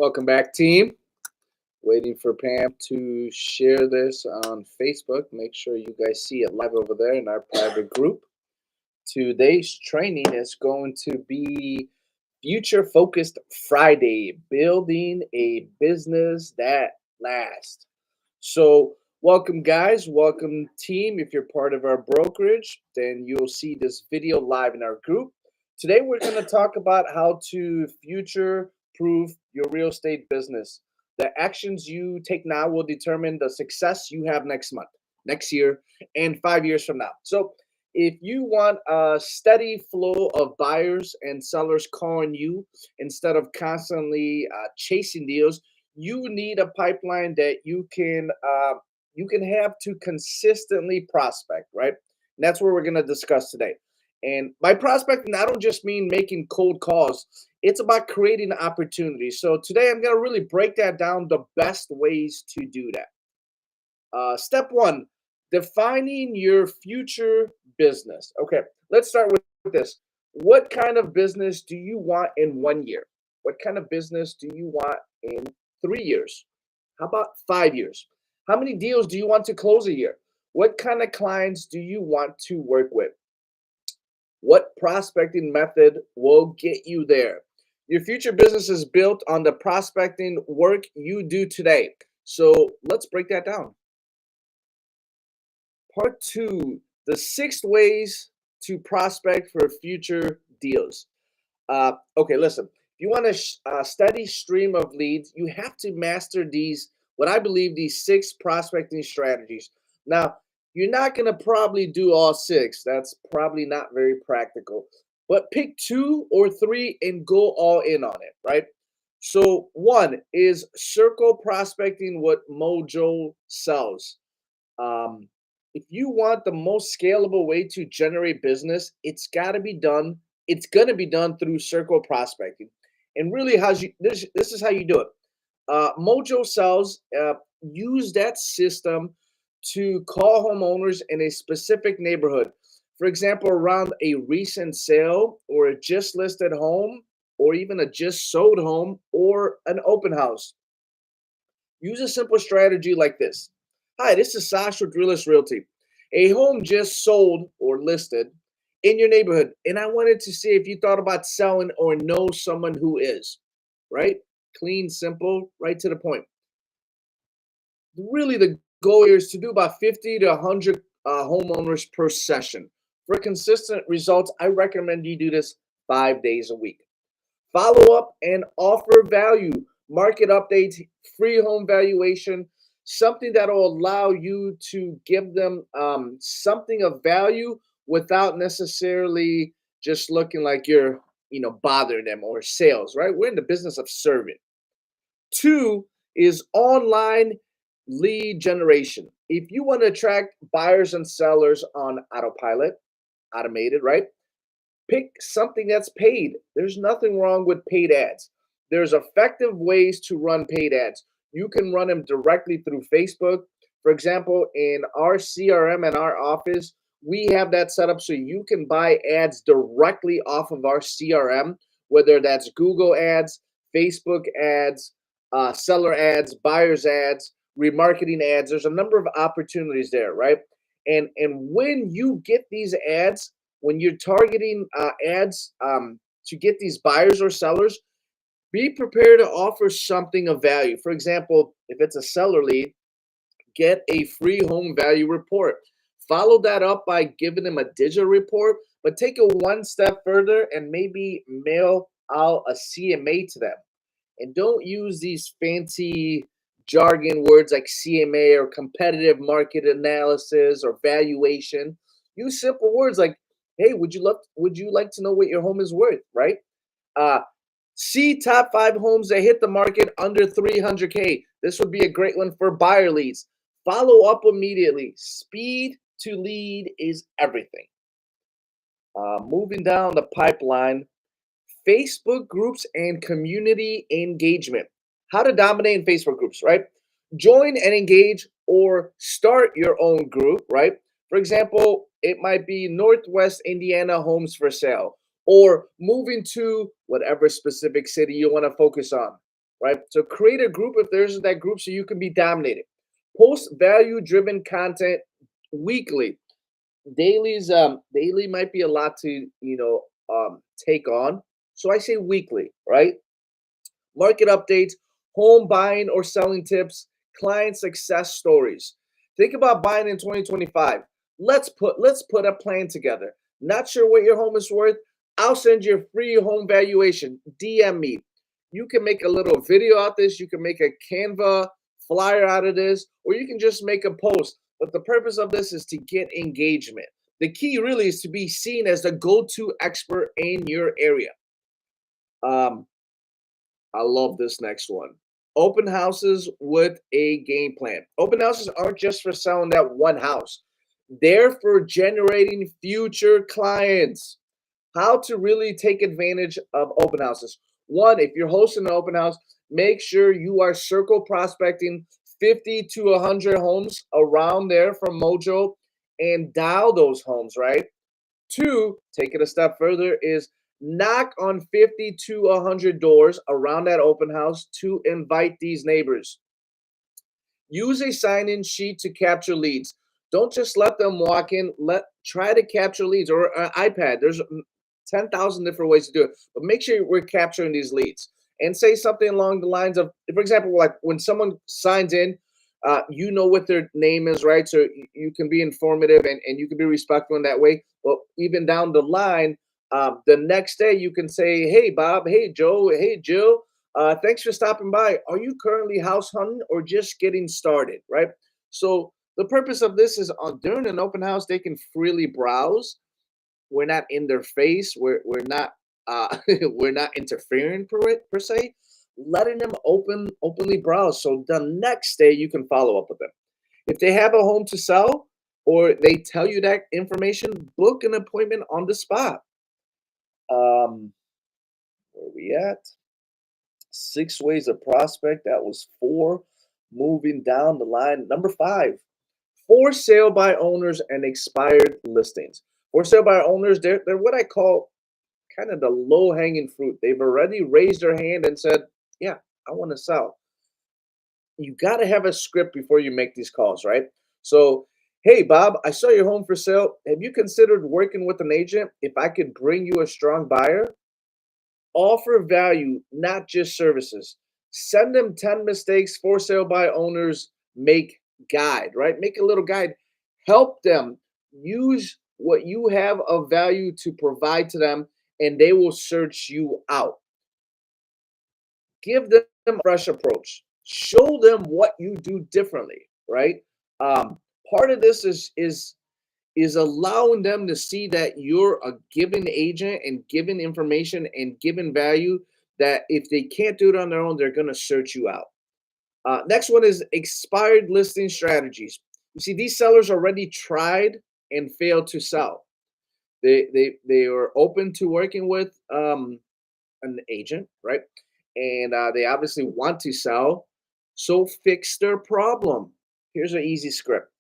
Welcome back, team. Waiting for Pam to share this on Facebook. Make sure you guys see it live over there in our private group. Today's training is going to be Future Focused Friday, building a business that lasts. So, welcome, guys. Welcome, team. If you're part of our brokerage, then you'll see this video live in our group. Today, we're going to talk about how to future proof your real estate business. The actions you take now will determine the success you have next month, next year, and 5 years from now. So, if you want a steady flow of buyers and sellers calling you instead of constantly chasing deals, you need a pipeline that you can have to consistently prospect, right? And that's what we're going to discuss today. And by prospecting, I don't just mean making cold calls. It's about creating opportunities. So today I'm going to really break that down, the best ways to do that. Step one, defining your future business. Okay, let's start with this. What kind of business do you want in 1 year? What kind of business do you want in 3 years? How about 5 years? How many deals do you want to close a year? What kind of clients do you want to work with? What prospecting method will get you there? Your future business is built on the prospecting work you do today. So let's break that down. Part two, the 6 ways to prospect for future deals. Okay, listen. If you want a steady stream of leads, you have to master these, what I believe, these 6 prospecting strategies. Now, you're not going to probably do all 6. That's probably not very practical. But pick 2 or 3 and go all in on it, right? So, one is circle prospecting what Mojo sells. Um, if you want the most scalable way to generate business, it's got to be done. It's going to be done through circle prospecting. And really, this is how you do it. Mojo sells. Use that system to call homeowners in a specific neighborhood. For example, around a recent sale or a just listed home, or even a just sold home or an open house. Use a simple strategy like this. Hi, this is Sasha with Realest Realty. A home just sold or listed in your neighborhood, and I wanted to see if you thought about selling or know someone who is, right? Clean, simple, right to the point. Really, the goal here is to do about 50 to 100 homeowners per session. For consistent results, I recommend you do this 5 days a week. Follow up and offer value, market updates, free home valuation, something that will allow you to give them something of value without necessarily just looking like you're, bothering them, or sales, right? We're in the business of serving. Two is online lead generation. If you want to attract buyers and sellers on autopilot, automated, right? Pick something that's paid. There's nothing wrong with paid ads. There's effective ways to run paid ads. You can run them directly through Facebook. For example, in our CRM and our office, we have that set up so you can buy ads directly off of our CRM, whether that's Google ads, Facebook ads, seller ads, buyers ads, remarketing ads. There's a number of opportunities there, right? And when you get these ads, when you're targeting ads to get these buyers or sellers, be prepared to offer something of value. For example, if it's a seller lead, get a free home value report. Follow that up by giving them a digital report, but take it one step further and maybe mail out a CMA to them. And don't use these fancy jargon words like CMA or competitive market analysis or valuation. Use simple words like, hey, would you like to know what your home is worth, right? Uh, see top 5 homes that hit the market under 300K. This would be a great one for buyer leads. Follow up immediately. Speed to lead is everything. Moving down the pipeline, Facebook groups and community engagement. How to dominate in Facebook groups, right? Join and engage or start your own group, right? For example, it might be Northwest Indiana homes for sale, or moving to whatever specific city you want to focus on. right? So create a group if there's that group so you can be dominated. Post value driven content weekly. Daily might be a lot to take on. So I say weekly, right? Market updates, home buying or selling tips, client success stories. Think about buying in 2025. Let's put a plan together. Not sure what your home is worth? I'll send you a free home valuation. DM me. You can make a little video out of this, you can make a Canva flyer out of this, or you can just make a post. But the purpose of this is to get engagement. The key really is to be seen as the go-to expert in your area. Um, I love this next one. Open houses with a game plan. Open houses aren't just for selling that one house, they're for generating future clients. How to really take advantage of open houses. One, if you're hosting an open house, make sure you are circle prospecting 50 to 100 homes around there from Mojo and dial those homes, right? Two, take it a step further, is knock on 50 to 100 doors around that open house to invite these neighbors. Use a sign-in sheet to capture leads. Don't just let them walk in. Try to capture leads or an iPad. There's 10,000 different ways to do it, but make sure we're capturing these leads and say something along the lines of, for example, like when someone signs in, you know what their name is, right? So you can be informative and you can be respectful in that way. But even down the line, the next day you can say, hey, Bob, hey, Joe, hey, Jill, thanks for stopping by. Are you currently house hunting or just getting started, right? So the purpose of this is on during an open house, they can freely browse. We're not in their face. We're not we're not interfering per se. Letting them openly browse. So the next day you can follow up with them. If they have a home to sell or they tell you that information, book an appointment on the spot. Where we at? Six ways of prospect. That was four. Moving down the line. Number five, for sale by owners and expired listings. For sale by owners, they're what I call kind of the low hanging fruit. They've already raised their hand and said, yeah, I want to sell. You got to have a script before you make these calls, right? So, hey, Bob, I saw your home for sale. Have you considered working with an agent if I could bring you a strong buyer? Offer value, not just services. Send them 10 mistakes for sale by owners make guide, right? Make a little guide. Help them use what you have of value to provide to them, and they will search you out. Give them a fresh approach. Show them what you do differently, right? Part of this is allowing them to see that you're a given agent and giving information and giving value that if they can't do it on their own, they're going to search you out. Next one is expired listing strategies. You see, these sellers already tried and failed to sell. They are open to working with an agent, right? And they obviously want to sell. So fix their problem. Here's an easy script.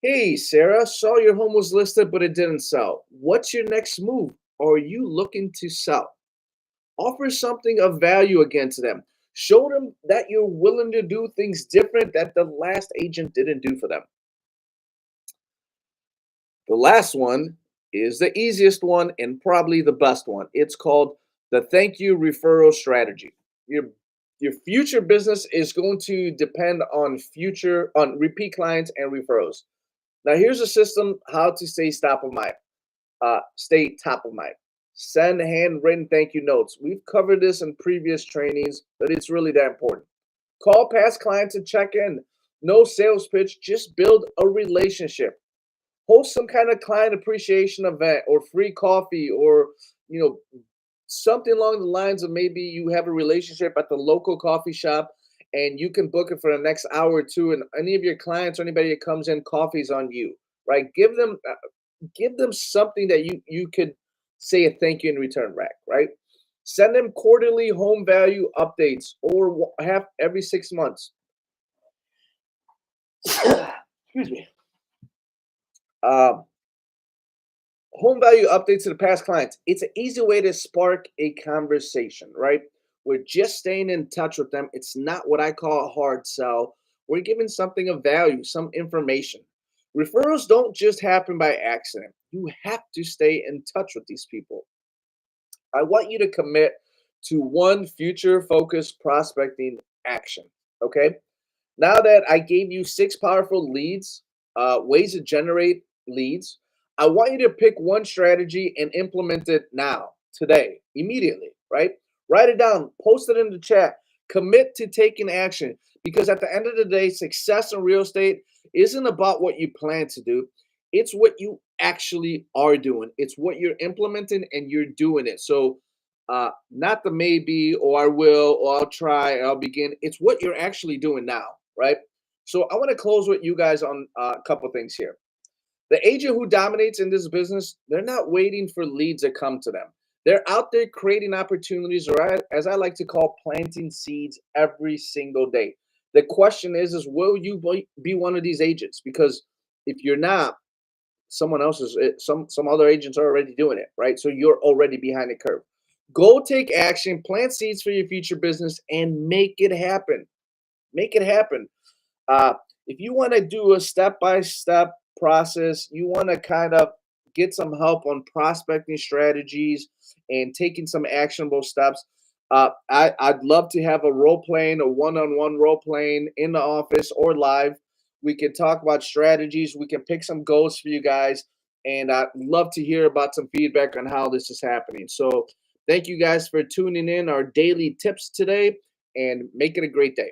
Hey, Sarah, saw your home was listed, but it didn't sell. What's your next move? Are you looking to sell? Offer something of value again to them. Show them that you're willing to do things different that the last agent didn't do for them. The last one is the easiest one and probably the best one. It's called the thank you referral strategy. Your future business is going to depend on repeat clients and referrals. Now, here's a system how to stay top of mind. Send handwritten thank you notes. We've covered this in previous trainings, but it's really that important. Call past clients and check in. No sales pitch, just build a relationship. Host some kind of client appreciation event or free coffee or you know something along the lines of maybe you have a relationship at the local coffee shop and you can book it for the next hour or two and any of your clients or anybody that comes in coffee's on you, right? Give them something that you could say a thank you in return back, right? Send them quarterly home value updates or half every 6 months. Excuse me. um, Home value updates to the past clients. It's an easy way to spark a conversation, right? We're just staying in touch with them. It's not what I call a hard sell. We're giving something of value, some information. Referrals don't just happen by accident. You have to stay in touch with these people. I want you to commit to one future focused prospecting action. Okay. Now that I gave you six powerful leads, ways to generate leads, I want you to pick one strategy and implement it now, today, immediately, right? Write it down, post it in the chat, commit to taking action because at the end of the day, success in real estate isn't about what you plan to do, it's what you actually are doing, it's what you're implementing and you're doing it. So, not the maybe or I will or I'll try or I'll begin. It's what you're actually doing now, right? So I want to close with you guys on a couple things here. The agent who dominates in this business, they're not waiting for leads to come to them. They're out there creating opportunities, or as I like to call, planting seeds every single day. The question is will you be one of these agents? Because if you're not, someone else is some other agents are already doing it, right? So you're already behind the curve. Go take action, plant seeds for your future business, and make it happen. Make it happen. Uh, if you want to do a step by step process, you want to kind of get some help on prospecting strategies and taking some actionable steps. I'd love to have a role playing, a one on one role playing in the office or live. We can talk about strategies. We can pick some goals for you guys. And I'd love to hear about some feedback on how this is happening. So, thank you guys for tuning in our daily tips today and make it a great day.